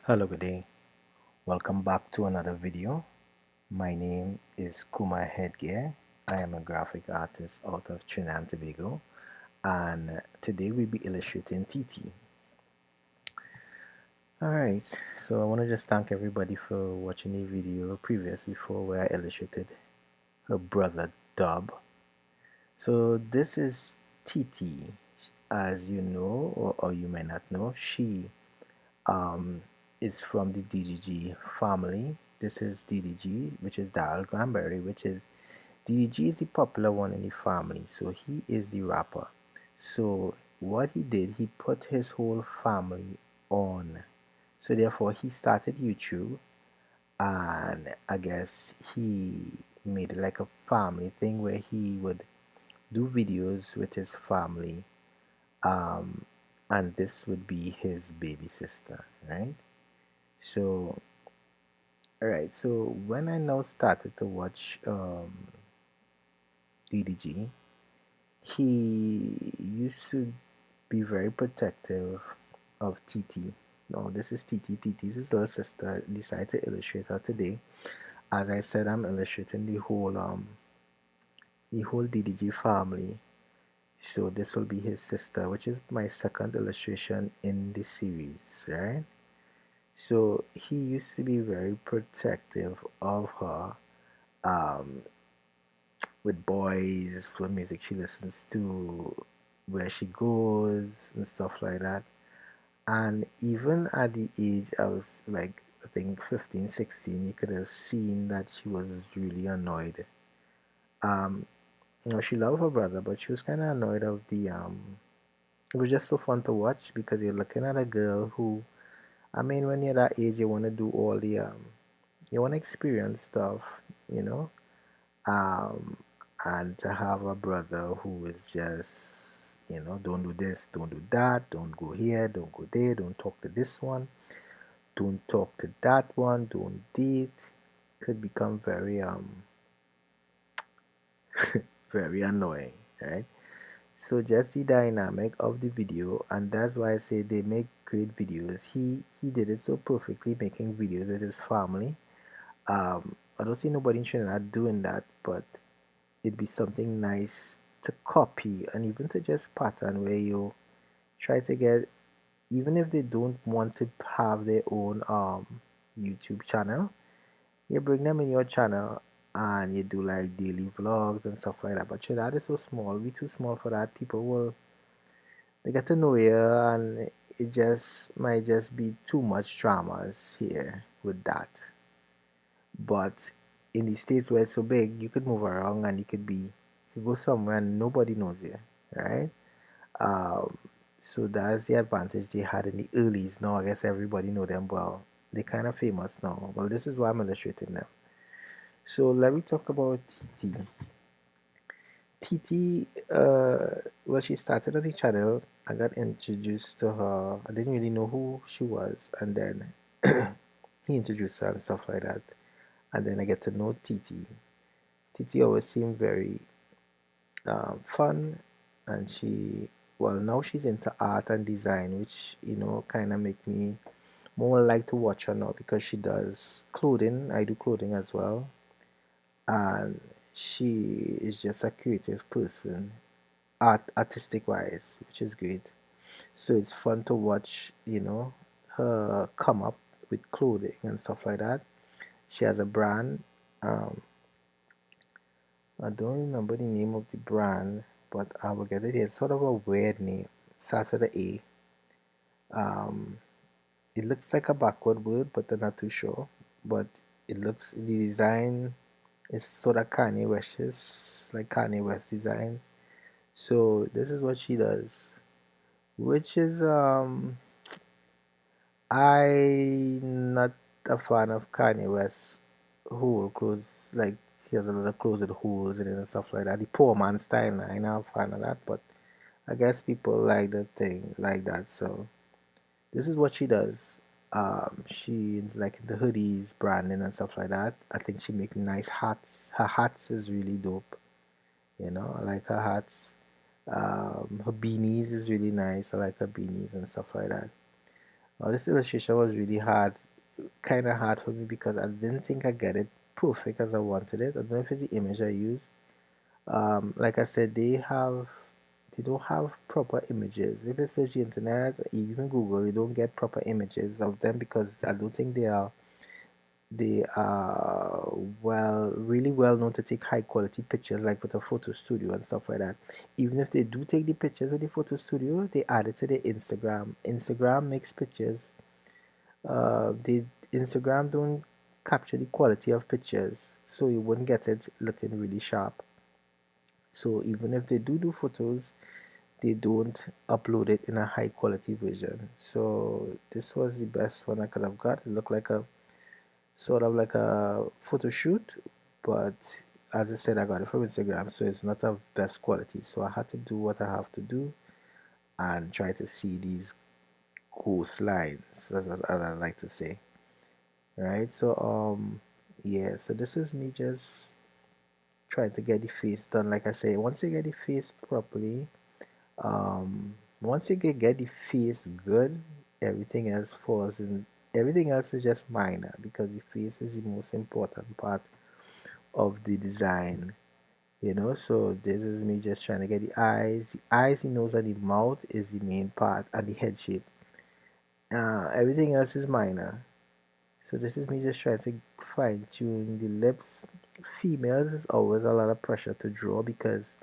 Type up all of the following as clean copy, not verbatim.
Hello, good day. Welcome back to another video. My name is Kuma Headgear. I am a graphic artist out of Trinidad and Tobago, and today we'll be illustrating TT. Alright, so I want to just thank everybody for watching the video previous before where I illustrated her brother Dub. So this is TT. As you know, or you may not know, she um, is from the DDG family. This is DDG, which is Daryl Granberry, which is DDG is the popular one in the family. So he is the rapper. So what he did, he put his whole family on. So therefore, he started YouTube, and I guess he made it like a family thing where he would do videos with his family, um, and this would be his baby sister, right? So, alright, so when I now started to watch DDG, he used to be very protective of TT. No, this is TT. TT's his little sister. Decided to illustrate her today. As I said, I'm illustrating the whole DDG family. So this will be his sister, which is my second illustration in the series, right? So he used to be very protective of her, um, with boys, what music she listens to, where she goes, and stuff like that. And even at the age I was like, I think 15, 16, you could have seen that she was really annoyed. Um, she loved her brother, but she was kind of annoyed of it was just so fun to watch because you're looking at a girl who, I mean, when you're that age, you want to do all you want to experience stuff, you know, um, and to have a brother who is just, don't do this, don't do that, don't go here, don't go there, don't talk to this one, don't talk to that one, don't date, could become very annoying, right? So just the dynamic of the video, and that's why I say they make great videos. He did it so perfectly, making videos with his family. I don't see nobody in Trinidad doing that, but it'd be something nice to copy and even to just pattern where you try to get, even if they don't want to have their own YouTube channel, you bring them in your channel and you do like daily vlogs and stuff like that. But Trinidad is so small, we too small for that. People will, they get to know you, and it just might just be too much dramas here with that. But in the states where it's so big, you could move around and you could go somewhere and nobody knows you, right? Um, so that's the advantage they had in the earlys. Now I guess everybody know them well. They're kind of famous now. Well, this is why I'm illustrating them. So let me talk about TT. TT, well, she started on the channel. I got introduced to her. I didn't really know who she was, and then he introduced her and stuff like that. And then I get to know TT. TT always seemed very fun, and well, now she's into art and design, which kind of make me more like to watch her now because she does clothing. I do clothing as well, and she is just a creative person, artistic wise, which is great. So it's fun to watch, her come up with clothing and stuff like that. She has a brand. Um, I don't remember the name of the brand, but I will get it. It's sort of a weird name. Starts with a A. Um, it looks like a backward word, but I'm not too sure. But the design is sort of Kanye West's, like Kanye West designs. So this is what she does, which is I not a fan of Kanye West whole clothes, like he has a lot of clothes with holes in it and stuff like that. The poor man style, I'm not a fan of that, but I guess people like the thing like that. So this is what she does. She's like into hoodies, branding and stuff like that. I think she makes nice hats. Her hats is really dope. I like her hats. Her beanies is really nice. I like her beanies and stuff like that. This illustration was really hard, kind of hard for me because I didn't think I get it perfect as I wanted it. I don't know if it's the image I used. Like I said, they don't have proper images. If you search the internet, even Google, you don't get proper images of them because I don't think they are really well known to take high quality pictures like with a photo studio and stuff like that. Even if they do take the pictures with the photo studio, they add it to their Instagram. Instagram makes pictures. The Instagram don't capture the quality of pictures, so you wouldn't get it looking really sharp. So even if they do photos, they don't upload it in a high quality version. So this was the best one I could have got. It looked like a sort of like a photo shoot, but as I said, I got it from Instagram, so it's not of best quality. So I had to do what I have to do and try to see these coastlines, as I like to say. Right? So yeah, so this is me just trying to get the face done. Like I say, once you get the face properly, once you get the face good, everything else falls in. Everything else is just minor because the face is the most important part of the design. So this is me just trying to get the eyes, the nose, and the mouth is the main part, and the head shape. Everything else is minor. So this is me just trying to fine tune the lips. Females is always a lot of pressure to draw because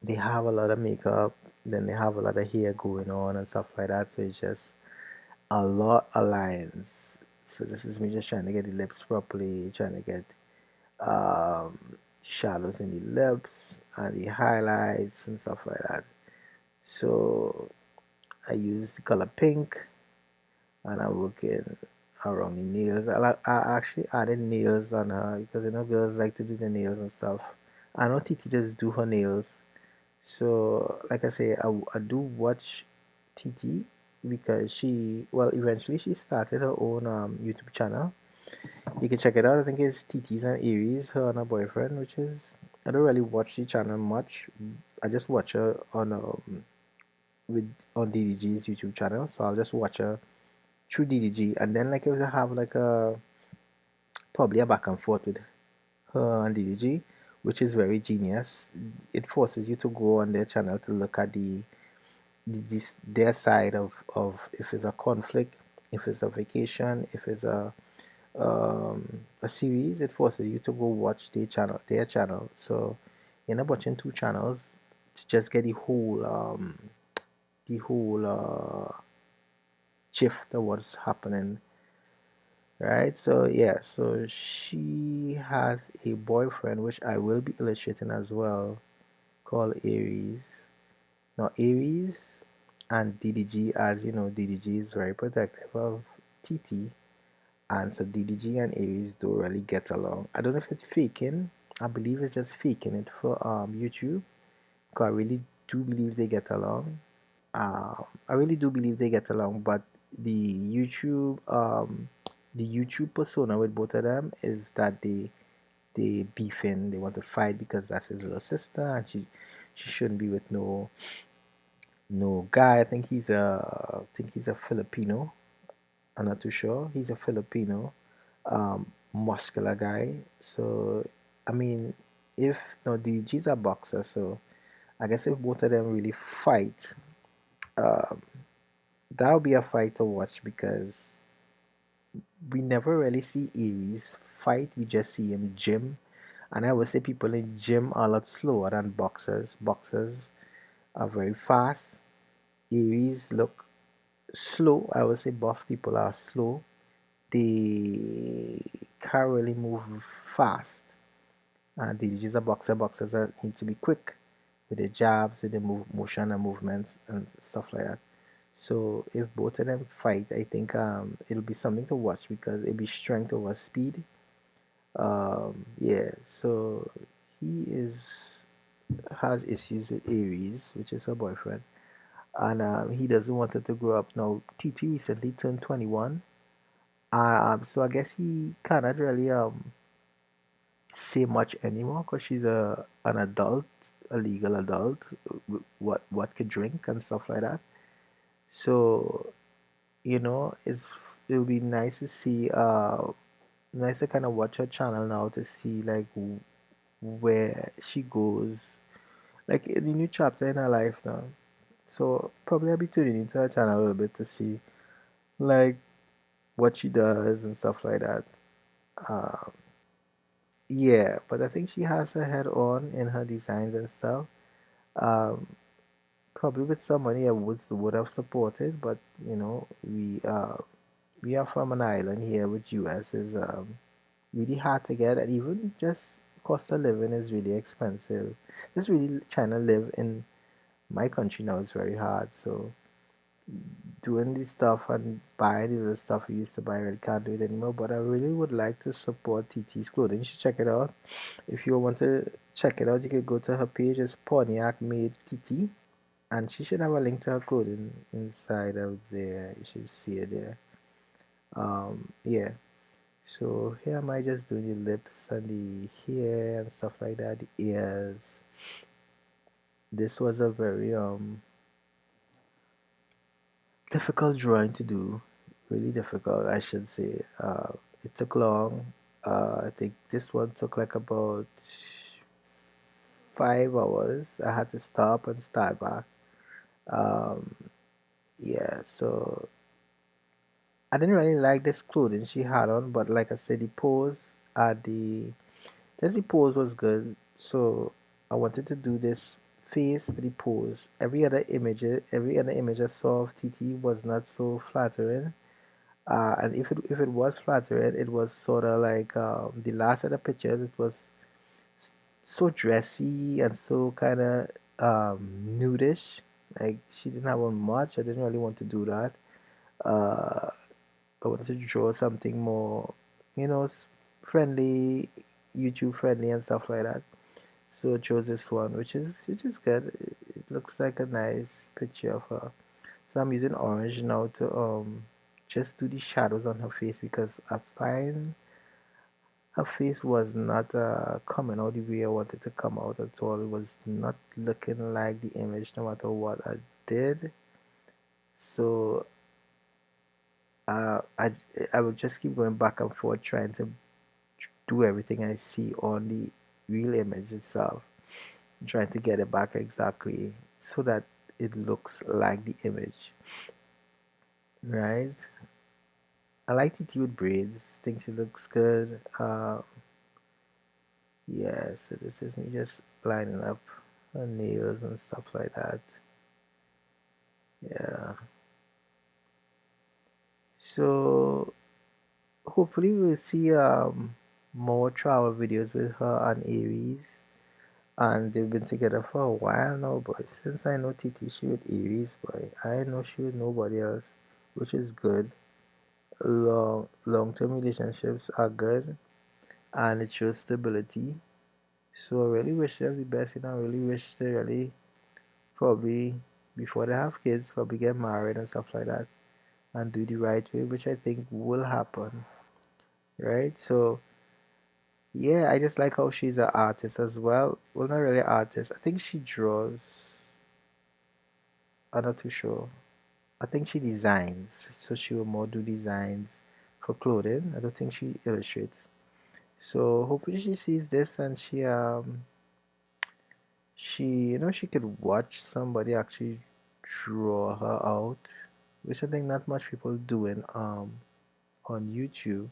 they have a lot of makeup, then they have a lot of hair going on and stuff like that. So it's just a lot of lines. So this is me just trying to get the lips properly, trying to get um, shadows in the lips and the highlights and stuff like that. So I use the color pink and I'm working around the nails. I actually added nails on her because girls like to do the nails and stuff. I know Titi just do her nails. So like I say, I do watch Titi because eventually she started her own YouTube channel. You can check it out. I think it's Titi's and Aries, her and her boyfriend, which is I don't really watch the channel much. I just watch her with on DDG's YouTube channel, so I'll just watch her through DDG, and then like if I have like a probably a back and forth with her and DDG, which is very genius. It forces you to go on their channel to look at their side of if it's a conflict, if it's a vacation, if it's a series. It forces you to go watch their channel. So you're not watching two channels to just get the whole gist of what's happening, right? So yeah, so she has a boyfriend which I will be illustrating as well, called Aries. Now Aries and DDG, as you know, DDG is very protective of TT, and so DDG and Aries don't really get along. I don't know if it's faking. I believe it's just faking it for YouTube. Because I really do believe they get along. I really do believe they get along, but the YouTube the YouTube persona with both of them is that they beefing, they want to fight because that's his little sister and she shouldn't be with no guy. I think he's a Filipino. I'm not too sure. He's a Filipino, muscular guy. So I mean, if no, the G's a boxer, so I guess if both of them really fight, um, that would be a fight to watch because we never really see Aries fight. We just see him gym, and I would say people in gym are a lot slower than boxers. Boxers are very fast. Aries look slow. I would say buff people are slow. They can't really move fast. DDG is a boxer. Boxers need to be quick with the jabs, with the motion and movements and stuff like that. So if both of them fight, I think it'll be something to watch because it'll be strength over speed. Yeah. So he has issues with Aries, which is her boyfriend, and he doesn't want her to grow up. Now TT recently turned 21. So I guess he cannot really say much anymore because she's an adult, a legal adult. What could drink and stuff like that. So it would be nice to see, nice to kind of watch her channel now to see like where she goes, like in the new chapter in her life now. So probably I'll be tuning into her channel a little bit to see like what she does and stuff like that. Um, yeah, but I think she has her head on in her designs and stuff. Um, Probably with some money I would have supported, but we are from an island here, which US is really hard to get, and even just cost of living is really expensive. Just really trying to live in my country now is very hard. So doing this stuff and buying the little stuff we used to buy, I really can't do it anymore. But I really would like to support TT's clothing. You should check it out. If you want to check it out, you can go to her page. It's Pontiac Made TT, and she should have a link to her clothing inside out there. You should see it there. Yeah. So here am I just doing the lips and the hair and stuff like that, the ears. This was a very difficult drawing to do, really difficult, I should say. It took long. I think this one took like about 5 hours. I had to stop and start back. Um, yeah, so I didn't really like this clothing she had on, but like I said, the pose at the just the pose was good. So I wanted to do this face with the pose. Every other image I saw of TT was not so flattering. And if it was flattering, it was sort of like the last of the pictures. It was so dressy and so kind of nudish. Like she didn't have on much. I didn't really want to do that. Uh, I wanted to draw something more, friendly, YouTube friendly and stuff like that. So I chose this one, which is good. It looks like a nice picture of her. So I'm using orange now to just do the shadows on her face because I find her face was not coming out the way I wanted to come out at all. It was not looking like the image no matter what I did. So uh, I I would just keep going back and forth trying to do everything I see on the real image itself, trying to get it back exactly so that it looks like the image, right? I like it with braids. Think she looks good. Yeah. So this is me just lining up her nails and stuff like that. Yeah. So hopefully we'll see more travel videos with her and Aries. And they've been together for a while now, boy. Since I know TT, she with Aries, boy. I know she with nobody else, which is good. Long term relationships are good, and it shows stability. So I really wish them the best. I really wish they really probably before they have kids, probably get married and stuff like that, and do the right way, which I think will happen, right? So yeah, I just like how she's an artist as well. Well, not really artist. I think she draws. I'm not too sure. I think she designs, so she will more do designs for clothing. I don't think she illustrates. So hopefully she sees this and she could watch somebody actually draw her out, which I think not much people doing on YouTube.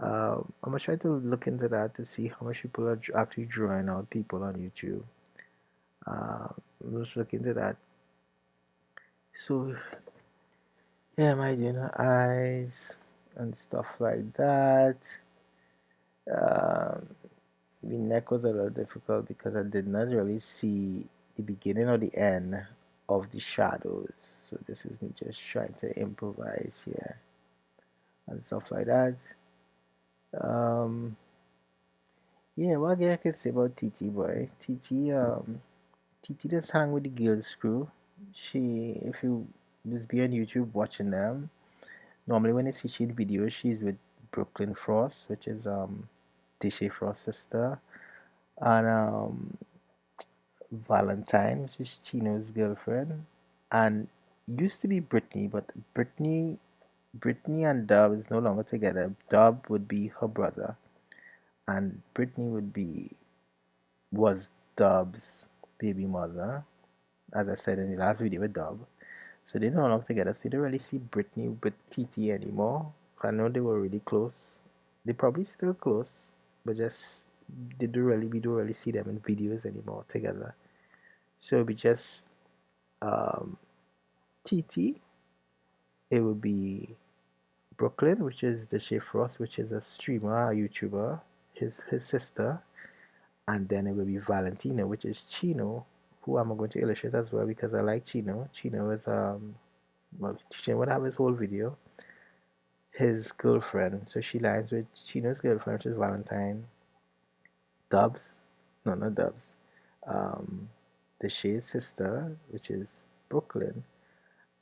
I'm gonna try to look into that to see how much people are actually drawing out people on YouTube. Let's look into that. So yeah, my doing her eyes and stuff like that. Um, the neck was a little difficult because I did not really see the beginning or the end of the shadows. So this is me just trying to improvise here and stuff like that. Um, yeah, what again I can say about TT boy? TT just hang with the girls crew. If you just be on YouTube watching them, normally when I see she in videos, she's with Brooklyn Frost, which is Tisha Frost's sister, and Valentine, which is Chino's girlfriend, and used to be Brittany, but Brittany and Dub is no longer together. Dub would be her brother, and Brittany was Dub's baby mother, as I said in the last video with Dub. So they no longer together. So you don't really see Brittany with TT anymore. I know they were really close. They probably still close, but just we don't really see them in videos anymore together. So it'll be just um, TT. It would be Brooklyn, which is the Shea Frost, which is a streamer, a YouTuber, his sister, and then it will be Valentina, which is Chino, who I'm going to illustrate as well because I like Chino. Chino is well, Chino would have his whole video. His girlfriend, so she lines with Chino's girlfriend, which is Valentine. Dubs, no, not Dubs. Um, the Shea's sister, which is Brooklyn,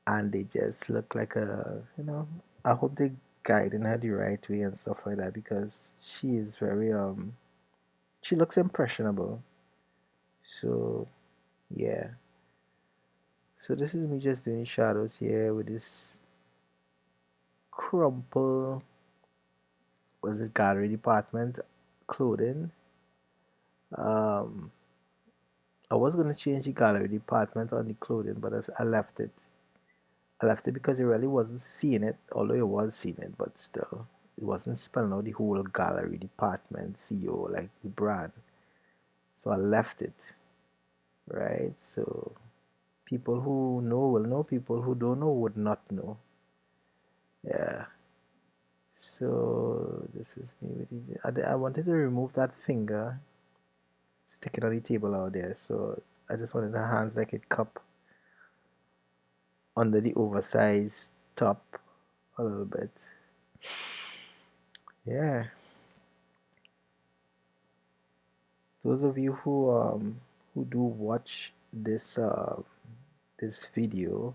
and they just look like I hope they guiding her the right way and stuff like that because she is very she looks impressionable. So yeah. So this is me just doing shadows here with this crumple was this gallery department clothing. Um I was gonna change the gallery department on the clothing, but I left it. I left it because it really wasn't seeing it, although it was seeing it, but still, it wasn't spelling out the whole gallery department CEO like the brand. So I left it, right? So people who know will know, people who don't know would not know. Yeah. So this is me with I wanted to remove that finger sticking on the table out there. So I just wanted the hands like a cup under the oversized top a little bit. Yeah. Those of you who do watch this video,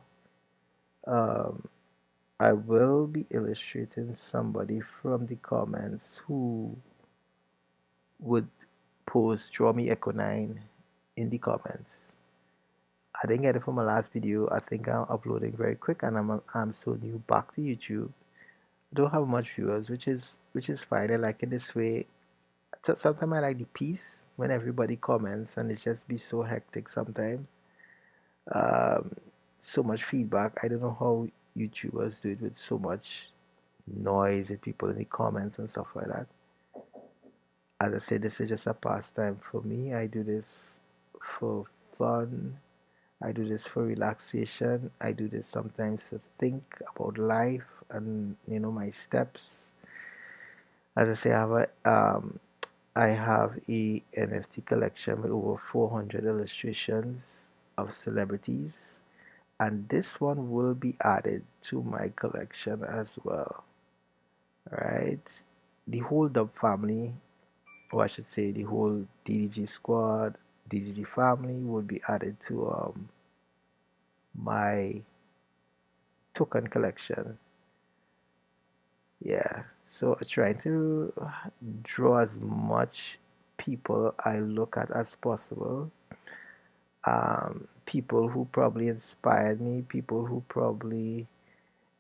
um, I will be illustrating somebody from the comments who would post draw me Echo 9 in the comments. I didn't get it from my last video. I think I'm uploading very quick and I'm so new back to YouTube. I don't have much viewers, which is fine. I like it this way. Sometimes I like the peace when everybody comments and it just be so hectic sometimes. Um, so much feedback. I don't know how YouTubers do it with so much noise with people in the comments and stuff like that. As I said, this is just a pastime for me. I do this for fun. I do this for relaxation. I do this sometimes to think about life and my steps. As I say, I have a NFT collection with over 400 illustrations of celebrities, and this one will be added to my collection as well. Right, the whole Dub family, or I should say, the whole DDG Squad, DDG family, will be added to my token collection. Yeah, so trying to draw as much people I look at as possible. People who probably inspired me, people who probably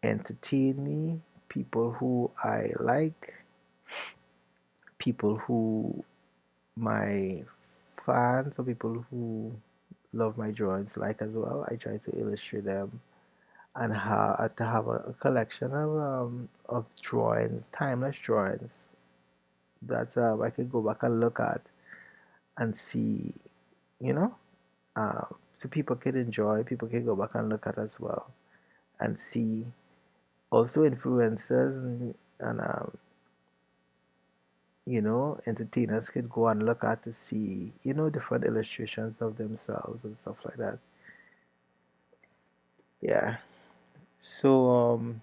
entertain me, people who I like, people who my fans or people who love my drawings like as well. I try to illustrate them and to have a collection of drawings, timeless drawings that I could go back and look at and see, you know, so people could enjoy, people could go back and look at as well and see also influencers and entertainers could go and look at to see, different illustrations of themselves and stuff like that. Yeah. So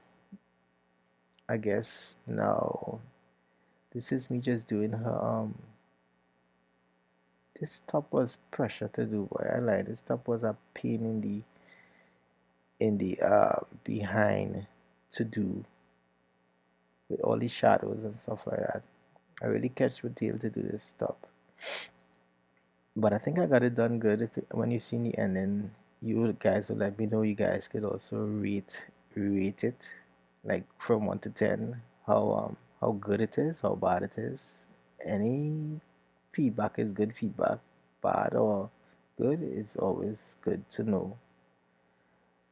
I guess now this is me just doing her this top was pressure to do, boy. I like this top was a pain in the behind to do with all the shadows and stuff like that. I really catch with tail to do this top. But I think I got it done good when you see the ending. you guys will let me know. You guys could also rate it, like from 1 to 10, how good it is, how bad it is. Any feedback is good feedback. Bad or good is always good to know.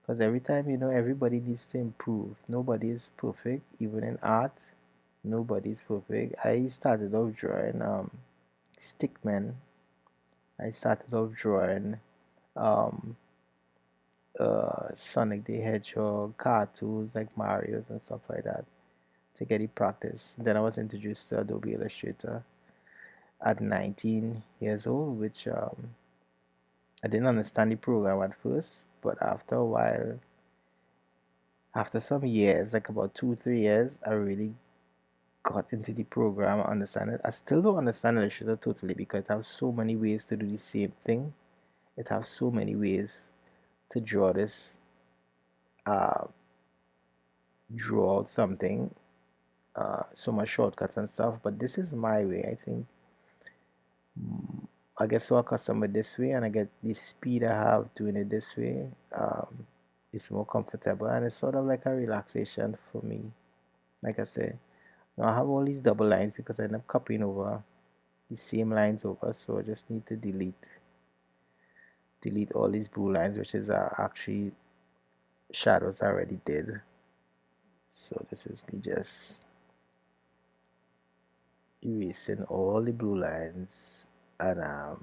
Because every time, everybody needs to improve. Nobody is perfect, even in art. Nobody is perfect. I started off drawing stickmen. I started off drawing um Sonic the Hedgehog cartoons like Mario's and stuff like that to get it practice. Then I was introduced to Adobe Illustrator at 19 years old, which I didn't understand the program at first, but after a while, after some years, like about 2, 3 years, I really got into the program. I understand it. I still don't understand Illustrator totally because it has so many ways to do the same thing. It has so many ways to uh, draw out something, so much shortcuts and stuff. But this is my way. I think I get so accustomed with this way, and I get the speed I have doing it this way. It's more comfortable, and it's sort of like a relaxation for me. Like I say, now I have all these double lines because I end up copying over the same lines over, so I just need to delete all these blue lines, which is actually shadows I already did. So this is me just erasing all the blue lines and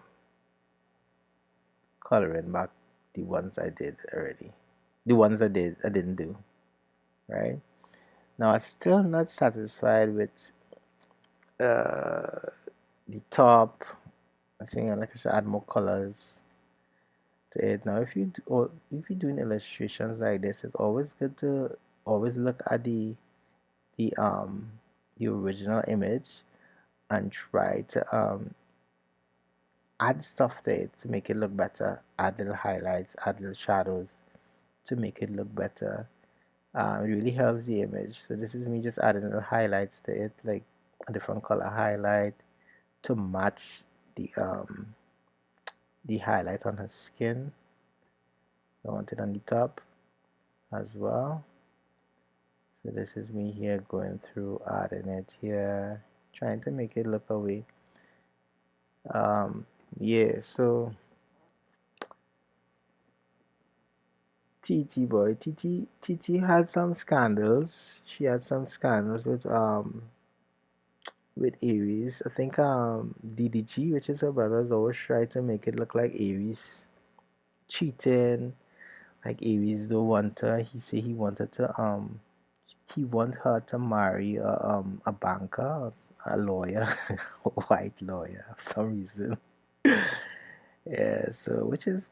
coloring back the ones I did already. The ones I didn't do, right? Now I'm still not satisfied with uh, the top. I think like I should add more colors to it. Now if you're doing illustrations like this, it's always good to always look at the original image and try to add stuff to it to make it look better. Add little highlights, add little shadows to make it look better. It really helps the image. So this is me just adding little highlights to it, like a different color highlight to match the highlight on her skin. I want it on the top as well. So this is me here going through adding it here, trying to make it look away. Yeah, so TT had some scandals. She had some scandals with Aries. I think DDG, which is her brother's, always tried to make it look like Aries cheating, like Aries don't want her. He said he want her to marry a banker, a lawyer, a white lawyer for some reason. Yeah, so which is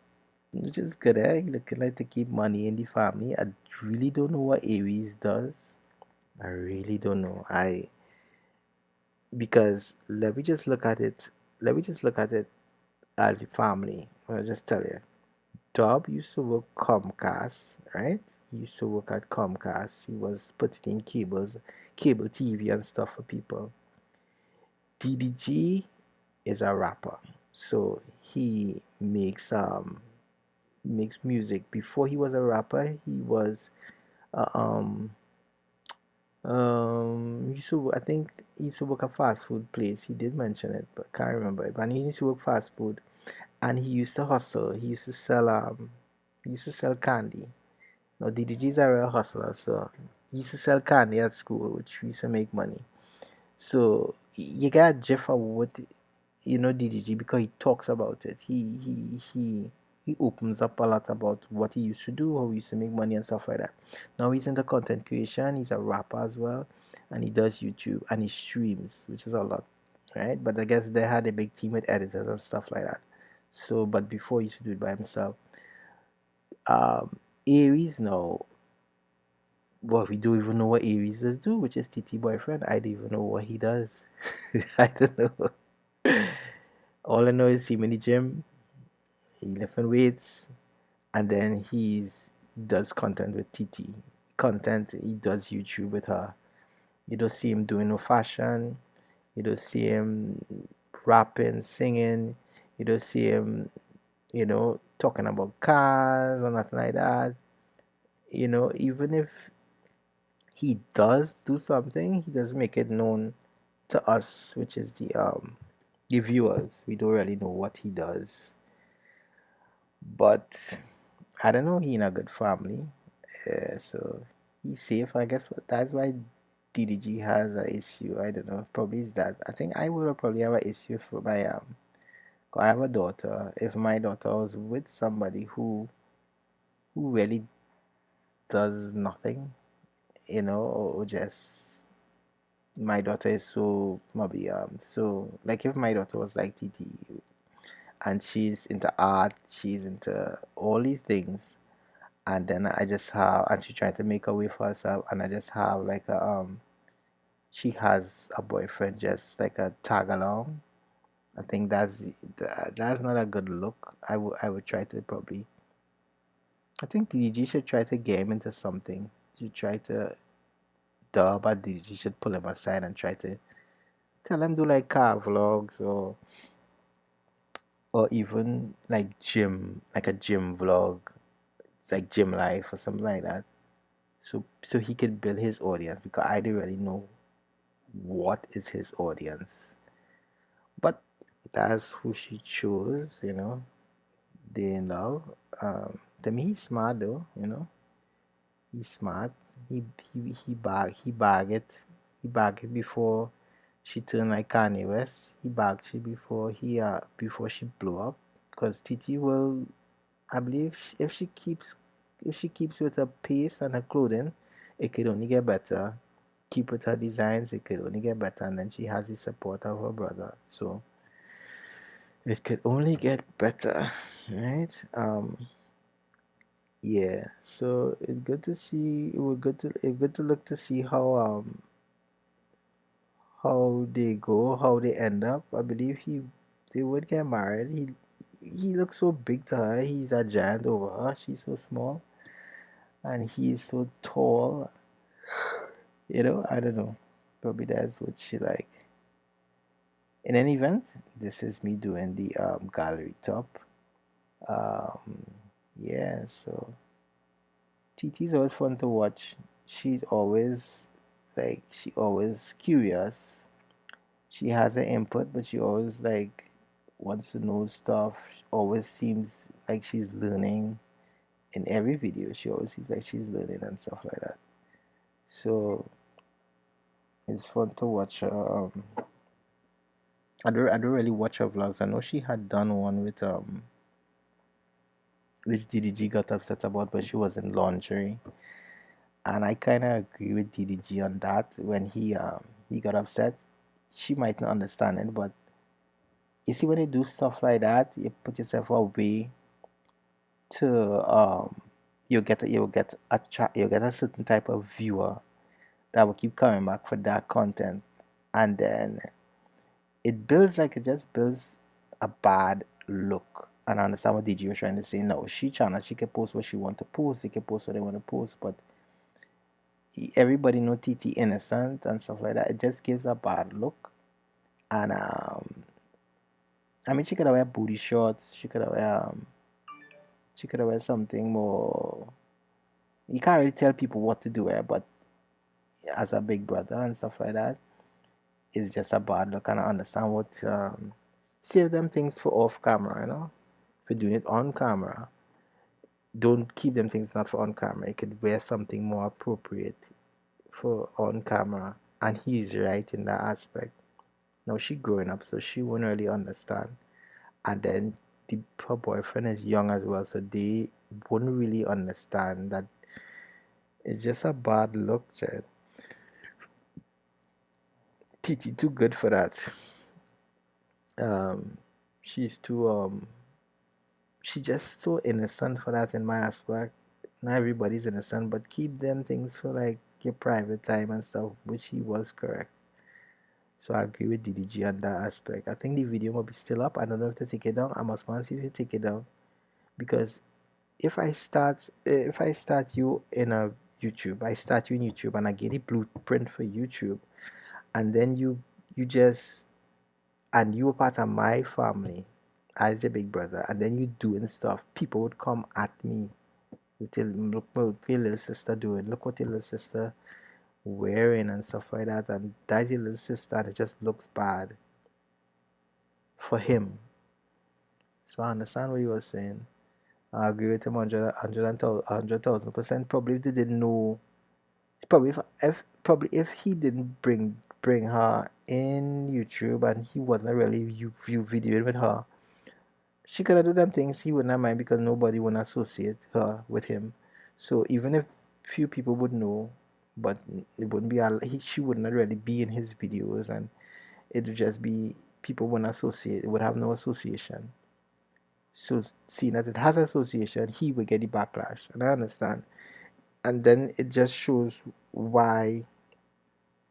good, eh? He looking like to keep money in the family. I really don't know what Aries does. I really don't know. Because let me just look at it. Let me just look at it as a family. I'll just tell you. Dub used to work Comcast, right? He used to work at Comcast. He was putting in cable TV and stuff for people. DDG is a rapper, so he makes music. Before he was a rapper, he was uh, um I think he used to work a fast food place. He did mention it, but can't remember it. But he used to work fast food, and he used to hustle. He used to sell candy. Now DDG is a real hustler, so he used to sell candy at school, which used to make money. So you got Jeff what DDG because he talks about it. He opens up a lot about what he used to do, how he used to make money and stuff like that. Now he's into content creation. He's a rapper as well, and he does YouTube and he streams, which is a lot, right? But I guess they had a big team with editors and stuff like that. So, but before he used to do it by himself. Aries now. Well, we don't even know what Aries does do, which is TT boyfriend. I don't even know what he does. I don't know. All I know is him in the gym, he lifting weights, and then he does content with TT. Content he does YouTube with her. You don't see him doing no fashion. You don't see him rapping, singing. You don't see him, talking about cars or nothing like that. Even if he does do something, he does make it known to us, which is the viewers. We don't really know what he does, but I don't know. He in a good family, so he's safe. I guess that's why DDG has an issue. I don't know. Probably is that. I think I would probably have an issue for my 'cause I have a daughter. If my daughter was with somebody who really does nothing, or just my daughter is so maybe so like if my daughter was like TT and she's into art, she's into all these things, and then I just have and she trying to make a way for herself, and I just have like a she has a boyfriend just like a tag along. I think that's not a good look. I would try to probably. I think DDG should try to get him into something. You try to dub at DDG should pull him aside and try to tell him do like car vlogs or even like like a gym vlog, like gym life or something like that. So he could build his audience because I don't really know what is his audience. But that's who she chose. They in love. To me, he's smart though. He's smart. He bagged it before she turned like Kanye West. He bagged she before she blew up. Cause Titi will, I believe, if she keeps with her pace and her clothing, it could only get better. Keep with her designs, it could only get better. And then she has the support of her brother, so it could only get better, right? Yeah. So it's good to see. It's good to look to see how they go, how they end up. I believe they would get married. He looks so big to her. He's a giant over her. She's so small, and he's so tall. I don't know. Probably that's what she like. In any event, this is me doing the gallery top. Um, yeah. So TT is always fun to watch. She's always she always curious. She has an input, but she always wants to know stuff. Always seems like she's learning in every video. She always seems like she's learning and stuff like that. So it's fun to watch her. I don't really watch her vlogs. I know she had done one with which DDG got upset about, but she was in lingerie. And I kind of agree with DDG on that. When he got upset, she might not understand it, but you see, when you do stuff like that, you put yourself away to you'll get a certain type of viewer that will keep coming back for that content, and then it just builds a bad look. And I understand what DG was trying to say. No, she can post what she want to post. They can post what they want to post, but everybody know TT innocent and stuff like that. It just gives a bad look. And I mean, she could have wear booty shorts. She could have wear something more. You can't really tell people what to do, but as a big brother and stuff like that, it's just a bad look. And I understand what save them things for off camera. If you're doing it on camera, don't keep them things not for on camera. You could wear something more appropriate for on camera. And he's right in that aspect. Now she growing up, so she won't really understand. And then her boyfriend is young as well, so they wouldn't really understand that it's just a bad look, Jed. Titi too good for that. Um, she's too she's just so innocent for that in my aspect. Not everybody's innocent, but keep them things for like your private time and stuff, which he was correct. So I agree with DDG on that aspect. I think the video might be still up. I don't know if they take it down. I must go and see if they take it down because if I start you in a YouTube, I start you in YouTube and I get a blueprint for YouTube, and then you just and you were part of my family, as your big brother, and then you doing stuff, people would come at me. You tell them, look what your little sister doing, look what your little sister wearing and stuff like that, and that's your little sister, and it just looks bad for him. So I understand what you were saying. I agree with him 100,000%. Probably if they didn't know, probably if he didn't bring her in YouTube and he wasn't really view videoing with her, she could have do them things he wouldn't mind because nobody would associate her with him. So even if few people would know, but it wouldn't be she wouldn't really be in his videos, and it would just be people wouldn't associate. It would have no association. So seeing that it has association, he would get the backlash, and I understand. And then it just shows why.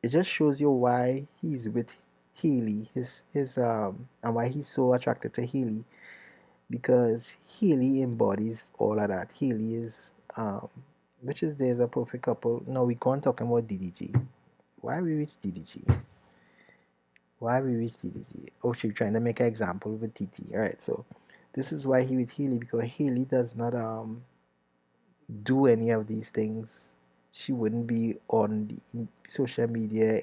It just shows you why he's with Haley, and why he's so attracted to Haley, because Haley embodies all of that. Haley is, which is there's a perfect couple. No, we can't talk about DDG. Why we reach DDG? Why we reach DDG? Oh, she's trying to make an example with TT. All right, so this is why he with Haley, because Haley does not do any of these things. She wouldn't be on the social media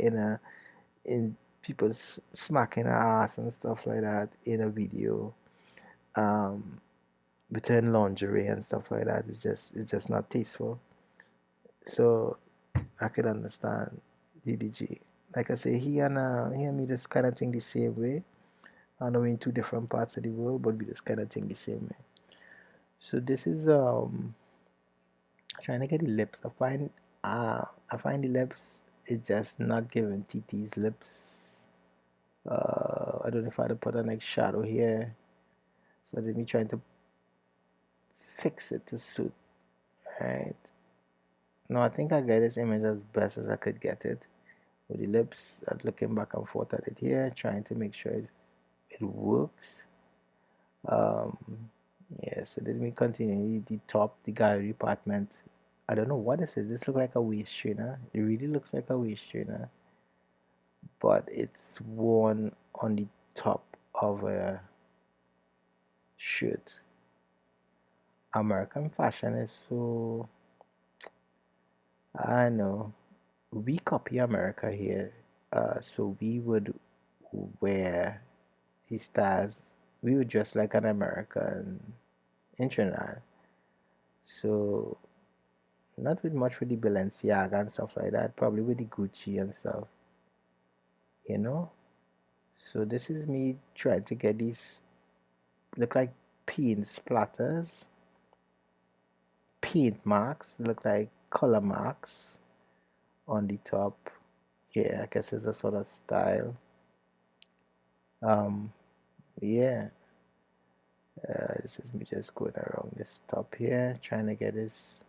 in people smacking her ass and stuff like that in a video. Um, Return lingerie and stuff like that. It's just not tasteful. So I could understand DDG. Like I say, he and me just kind of think the same way. I know we're in two different parts of the world, but we just kind of think the same way. So this is trying to get the lips. I find the lips is just not giving TT's lips. I don't know if I had to put a next shadow here. So let me trying to fix it to suit. Right. No, I think I get this image as best as I could get it. With the lips, I'm looking back and forth at it here, trying to make sure it works. Um, yeah, so let me continue. The top, the gallery department. I don't know what this is. This looks like a waist trainer. It really looks like a waist trainer, but it's worn on the top of a shirt. American fashion is so, I know, we copy America here. So we would wear these styles. We would dress like an American in Trinidad. So not with much with the Balenciaga and stuff like that. Probably with the Gucci and stuff. You know. So this is me trying to get these look like paint splatters, paint marks, look like color marks on the top. Yeah, I guess it's a sort of style. Um, yeah. This is me just going around this top here, trying to get this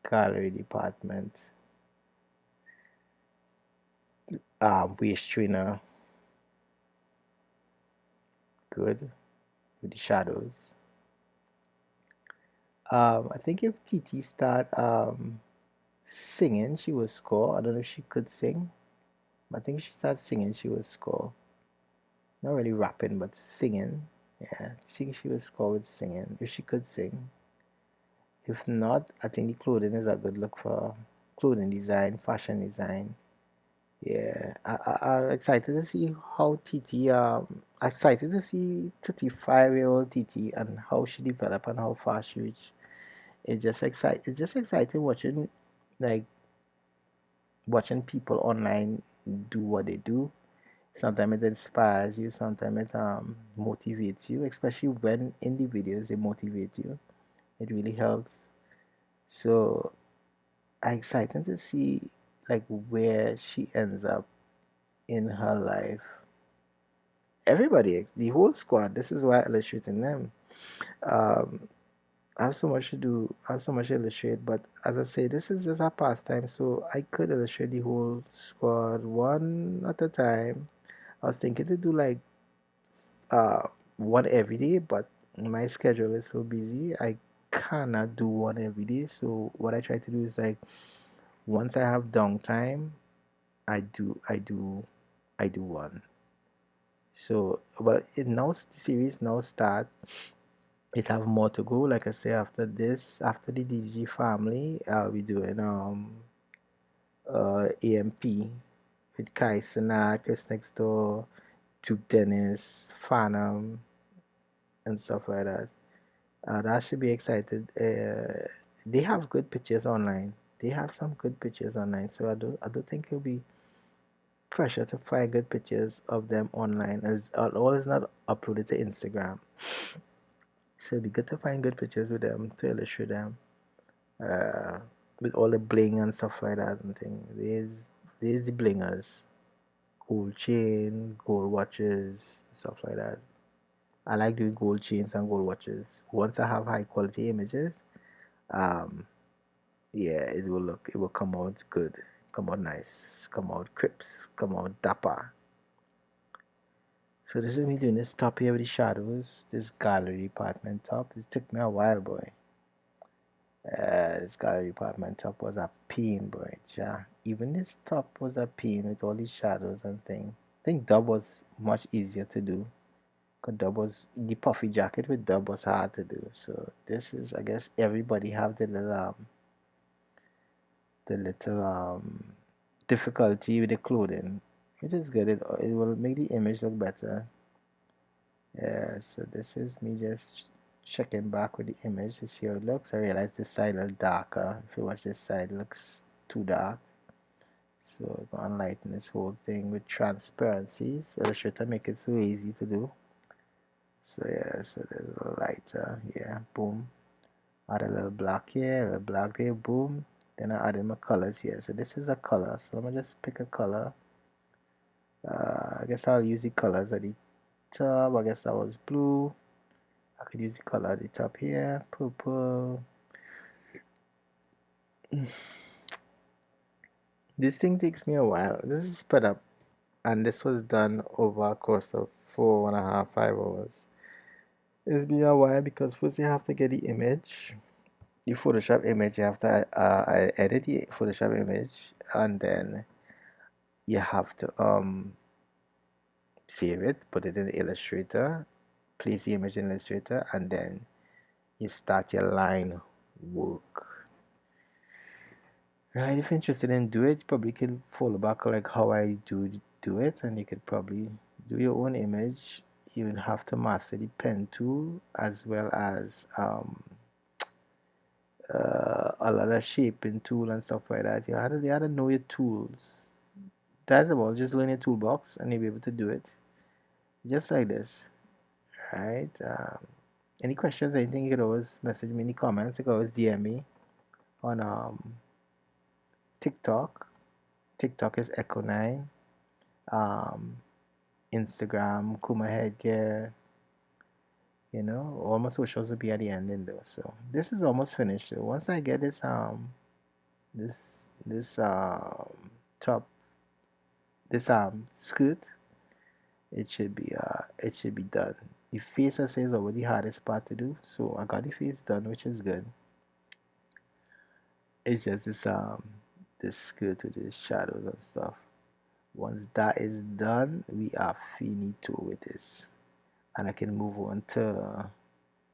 gallery department waist trainer good with the shadows. I think if TT start singing, she will score. I don't know if she could sing, but I think if she starts singing, she will score. Not really rapping, but singing. Yeah, I think she will score with singing if she could sing. If not, I think the clothing is a good look for clothing design, fashion design. Yeah, I'm excited to see how TT excited to see 35-year-old TT and how she developed and how fast she reached. It's just exciting watching like watching people online do what they do. Sometimes it inspires you, sometimes it motivates you, especially when in the videos they motivate you. It really helps. So I'm excited to see like where she ends up in her life. Everybody, the whole squad. This is why I illustrating them. Um, I have so much to do. I have so much to illustrate, but as I say, this is just a pastime, so I could illustrate the whole squad one at a time. I was thinking to do like uh one every day, but my schedule is so busy. I cannot do one every day. So what I try to do is like once I have downtime, I do one. So, but it now the series now start. It have more to go. Like I say, after this, after the DDG family, I'll be doing AMP with Kai Sinat, Chris Next Door, Duke Dennis, Phantom, and stuff like that. That should be excited. They have good pictures online. They have some good pictures online, so I don't think it'll be pressure to find good pictures of them online, as all is not uploaded to Instagram. So it'd be good to find good pictures with them to illustrate them, uh, with all the bling and stuff like that and thing. There's the blingers, gold chain, gold watches, stuff like that. I like doing gold chains and gold watches. Once I have high quality images, um, yeah, it will come out good, come out nice, come out crisp, come out dapper. So this is me doing this top here with the shadows, this gallery department top. It took me a while, boy. This gallery department top was a pain, boy. Yeah. Even this top was a pain with all these shadows and thing. I think dub was much easier to do. Cause dub was the puffy jacket with dub was hard to do. So this is, I guess, everybody have the little difficulty with the clothing, which is good. It will make the image look better. Yeah, so this is me just checking back with the image to see how it looks. I realize this side looks darker. If you watch this side, it looks too dark. So I'm gonna lighten this whole thing with transparency. So the shirt make it so easy to do. So yeah, so there's a little lighter here, boom. Add a little black here, a little black there, boom. Then I add in my colors here. So this is a color. So let me just pick a color. I guess I'll use the colors at the top. I guess that was blue. I could use the color at the top here, purple. This thing takes me a while. This is sped up, and this was done over a course of 4.5, 5 hours. It's been a while because first you have to get the image, the Photoshop image. You have to edit the Photoshop image, and then you have to save it, put it in Illustrator, place the image in Illustrator, and then you start your line work. Right, if you're interested in do it, you probably can follow back like how I do it, and you could probably do your own image. You would have to master the pen tool as well as a lot of shaping tool and stuff like that. You had to know your tools. That's about just learn your toolbox and you'll be able to do it just like this, right? Any questions, anything, you could always message me in the comments. You could always DM me on TikTok. TikTok is Echo9. Um, Instagram, Kuma Headgear. All my socials will be at the ending though. So this is almost finished. So once I get this top this skirt, it should be done. The face, I say, is already the hardest part to do. So I got the face done, which is good. It's just this skirt with these shadows and stuff. Once that is done, we are finito with this. And I can move on to,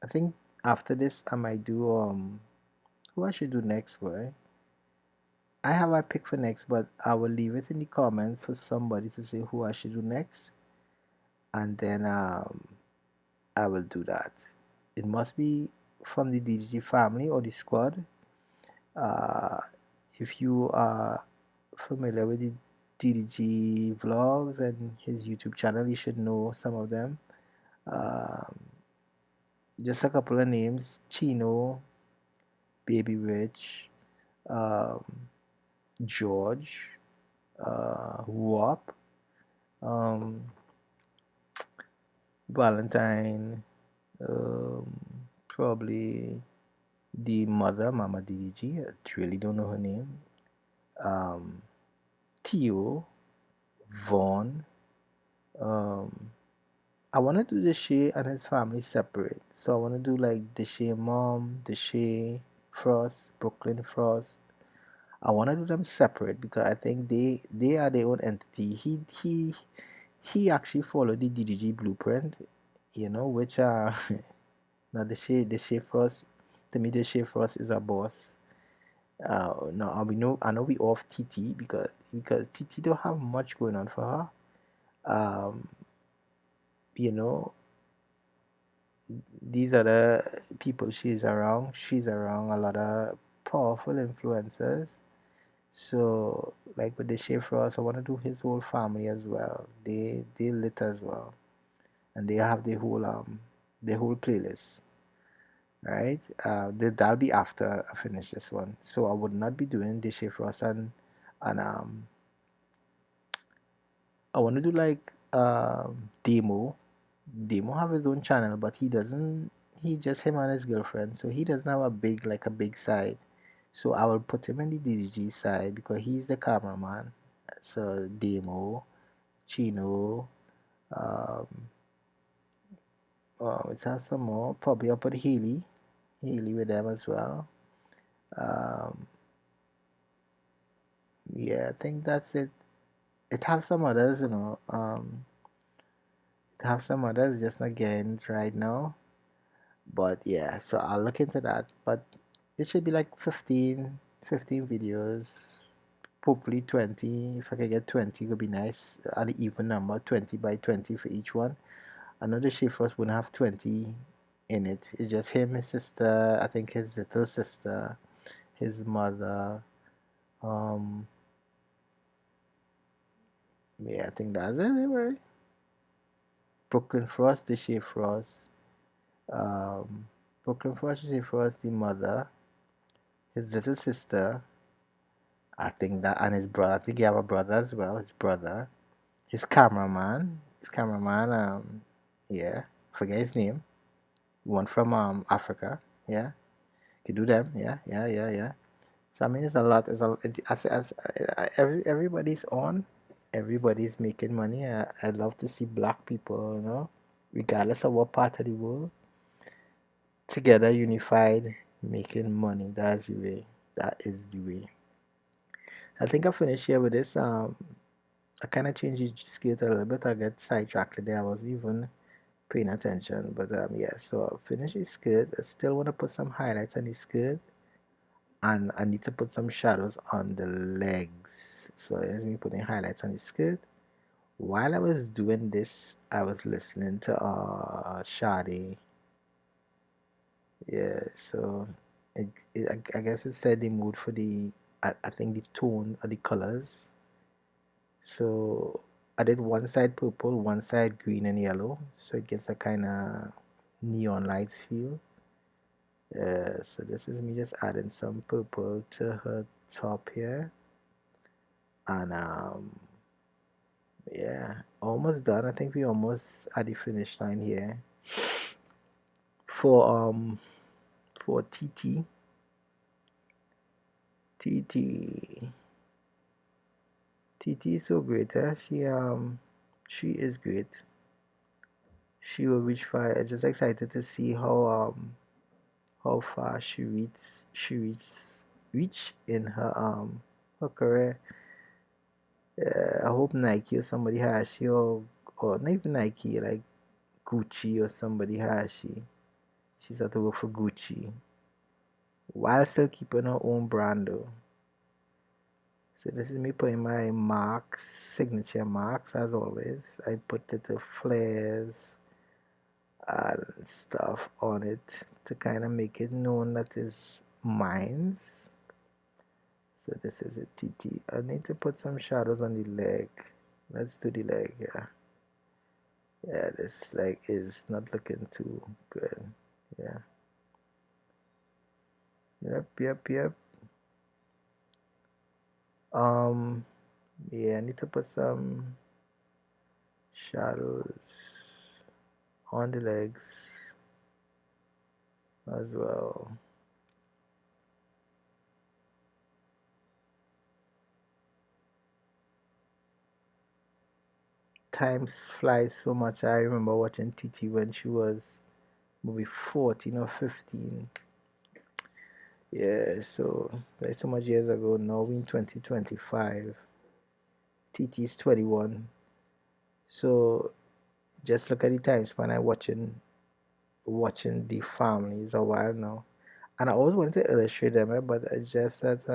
I think after this I might do who I should do next, boy. I have my pick for next, but I will leave it in the comments for somebody to say who I should do next, and then I will do that. It must be from the DDG family or the squad. Uh, if you are familiar with the DDG vlogs and his YouTube channel, you should know some of them. Um, just a couple of names: Chino, Baby Rich, um, George, Wop, um, Valentine, um, probably the mother, Mama DDG. I really don't know her name. Um, Theo, Vaughn. Um, I want to do Deshay and his family separate. So I want to do like Deshay Mom, Deshay Frost, Brooklyn Frost. I want to do them separate because I think they are their own entity. he actually followed the DDG blueprint, you know, which now the Shea Frost, to me the Shea Frost is a boss. No, I know we off TT because TT don't have much going on for her. Um, you know, these are the people she's around. She's around a lot of powerful influencers. So like with the Shea Frost, I want to do his whole family as well. They lit as well, and they have the whole playlist. Right? That'll be after I finish this one. So I would not be doing the Shea Frost and I want to do like Demo. Demo have his own channel, but he doesn't. He just him and his girlfriend, so he doesn't have a big side. So I will put him in the DDG side because he's the cameraman. So Demo, Chino, um, let's have some more. Probably I'll put Haley with them as well. Um, yeah, I think that's it. It have some others, you know. It have some others, just not getting it right now. But yeah, so I'll look into that. But it should be like 15 videos. Hopefully 20. If I can get 20, it would be nice. An even number, 20 by 20 for each one. I know the Shifters wouldn't have 20 in it. It's just him, his sister, I think his little sister, his mother. Um, yeah, I think that's it, right? Brooklyn Frost, the Shea Frost. Um, Brooklyn Frost, the Shea Frost, the mother, his little sister, I think that, and his brother. I think he have a brother as well. His brother, his cameraman. Yeah, forget his name. One from Africa. Yeah, could do them. Yeah, yeah, yeah, yeah. So I mean, it's a lot. It's a everybody's on. Everybody's making money. I love to see black people, you know, regardless of what part of the world, together, unified, making money. That's the way. That is the way. I think I finished here with this. I kind of changed the skit a little bit. I got sidetracked there. I was even paying attention, but yeah. So I finished the skirt. I still want to put some highlights on the skirt, and I need to put some shadows on the legs. So here's me putting highlights on the skirt. While I was doing this, I was listening to Sade. Yeah, so I guess it set the mood for I think the tone or the colors. So I did one side purple, one side green and yellow, so it gives a kind of neon lights feel. So this is me just adding some purple to her top here, and yeah, almost done. I think we almost at the finish line here for TT. TT is so great. She is great. She will reach far. I'm just excited to see how far reach in her career. I hope Nike or somebody has she or not even Nike, like Gucci or somebody has she. She's had to work for Gucci while still keeping her own brand though. So this is me putting my marks, signature marks as always. I put little flares and stuff on it to kind of make it known that it's mine's. So this is a TT. I need to put some shadows on the leg. Let's do the leg, yeah. Yeah, this leg is not looking too good. Yeah. Yep. Um, yeah, I need to put some shadows on the legs as well. Time flies so much. I remember watching TT when she was maybe 14 or 15. Yeah, so that's so much years ago. Now we're in 2025. TT is 21. So just look at the time span I watching the families a while now. And I always wanted to illustrate them, but it's just that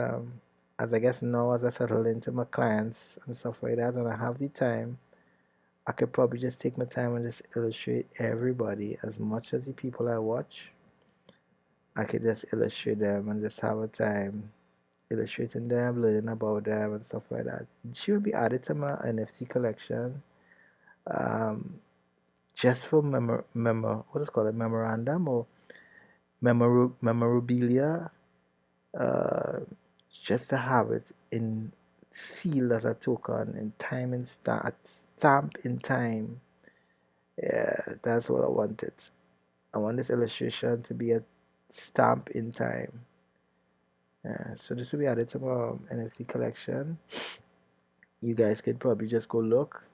as I guess now as I settle into my clients and stuff like that, and I have the time, I could probably just take my time and just illustrate everybody as much as the people I watch. I could just illustrate them and just have a time illustrating them, learning about them and stuff like that. She will be added to my NFT collection. Um, just for what is it called, a memorandum or memorabilia, uh, just to have it in sealed as a token in time and stamp in time. Yeah, that's what I wanted. I want this illustration to be a stamp in time. So this will be added to my NFT collection. You guys could probably just go look.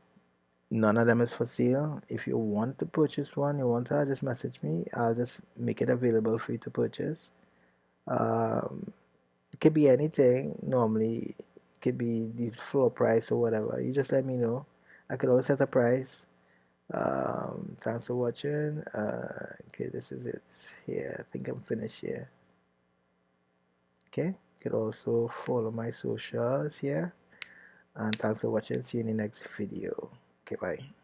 None of them is for sale. If you want to purchase one, you want to just message me. I'll just make it available for you to purchase. Um, it could be anything. Normally, it could be the floor price or whatever. You just let me know. I could always set a price. Thanks for watching. Okay, this is it. Here, I think I'm finished here. Okay, you could also follow my socials here. And thanks for watching. See you in the next video. Okay, bye.